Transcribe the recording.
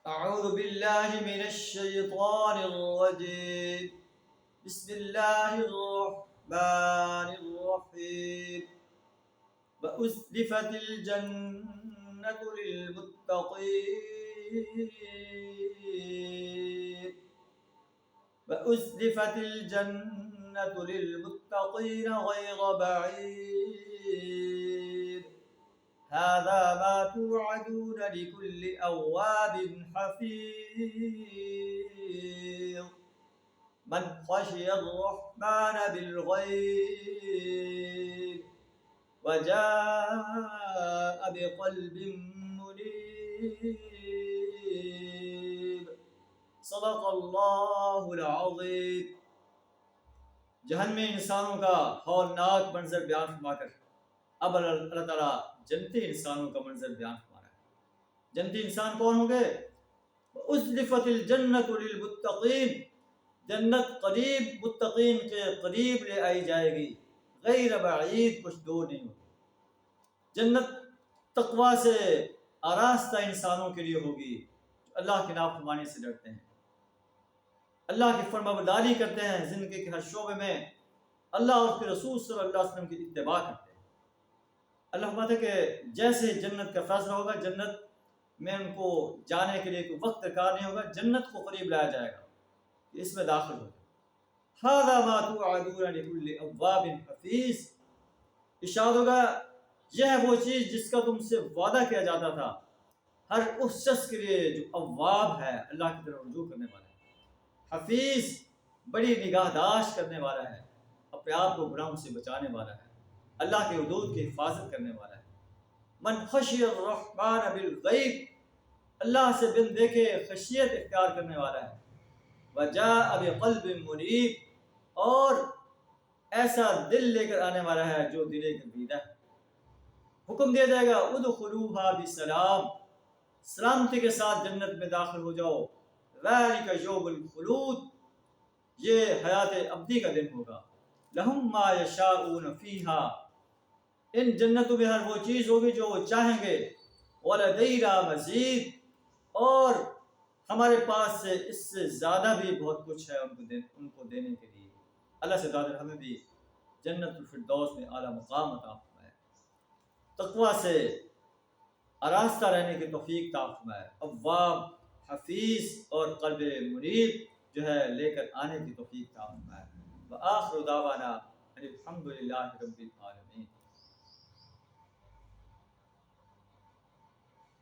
أعوذ بالله من الشيطان الرجيم. بسم الله الرحمن الرحيم. وأزلفت الجنة للمتقين وأزلفت الجنة للمتقين غير بعيد. هذا ما توعدون لكل أواب حفيظ من خشي الرحمن بالغيب وجاء بقلب منيب. صدق اللہ العظیم. جہنمی انسانوں کا ہولناک منظر بیان فرما کر اب اللہ تعالیٰ جنتی انسانوں کا منظر بیان فرما رہا ہے. جنتی انسان کون ہوں گے؟ اُزْلِفَتِ الْجَنَّةُ لِلْمُتَّقِينَ، جنت قریب، متقین کے قریب لے آئی جائے گی، غیر بعید، کچھ دور نہیں ہوگی. جنت تقویٰ سے آراستہ انسانوں کے لیے ہوگی جو اللہ کی نافرمانی سے ڈرتے ہیں، اللہ کی فرمانبرداری کرتے ہیں، زندگی کے ہر شعبے میں اللہ اور اس کے رسول صلی اللہ علیہ وسلم کی اتباع کرتے ہیں. اللہ فرماتا ہے کہ جیسے جنت کا فیصلہ ہوگا، جنت میں ان کو جانے کے لیے کوئی وقت درکار نہیں ہوگا، جنت کو قریب لایا جائے گا، اس میں داخل ہو جائے. هذا ما توعدون لكل اواب حفیظ، ارشاد ہوگا یہ ہے وہ چیز جس کا تم سے وعدہ کیا جاتا تھا ہر اس شخص کے لیے جو اواب ہے، اللہ کی طرف رجوع کرنے والا ہے، حفیظ، بڑی نگہداشت کرنے والا ہے، اپنے آپ کو گناہوں سے بچانے والا ہے، اللہ کے حدود کی حفاظت کرنے والا ہے. من خشی الرحمن بالغیب، اللہ سے بن دیکھے خشیت اختیار کرنے والا ہے. وجاء بقلب منیب، اور ایسا دل لے کر آنے والا ہے جو دل گرویدہ ہے. حکم دیا جائے گا ادخلوها بسلام، سلامتی کے ساتھ جنت میں داخل ہو جاؤ. ذلک یوم الخلود، یہ حیات ابدی کا دن ہوگا. لہم ما یشاءون فیہا، ان جنتوں میں ہر وہ چیز ہوگی جو وہ چاہیں گے. ولدینا مزید، اور ہمارے پاس سے اس سے زیادہ بھی بہت کچھ ہے ان کو دینے کے لیے. اللہ سے دعا ہمیں بھی جنت الفردوس میں اعلیٰ مقام عطا فرمائے، تقویٰ سے آراستہ رہنے کی توفیق عطا فرمائے، اواب، حفیظ اور قلب منیب جو ہے لے کر آنے کی توفیق عطا فرمائے. وآخر دعوانا الحمد للہ رب العالمین.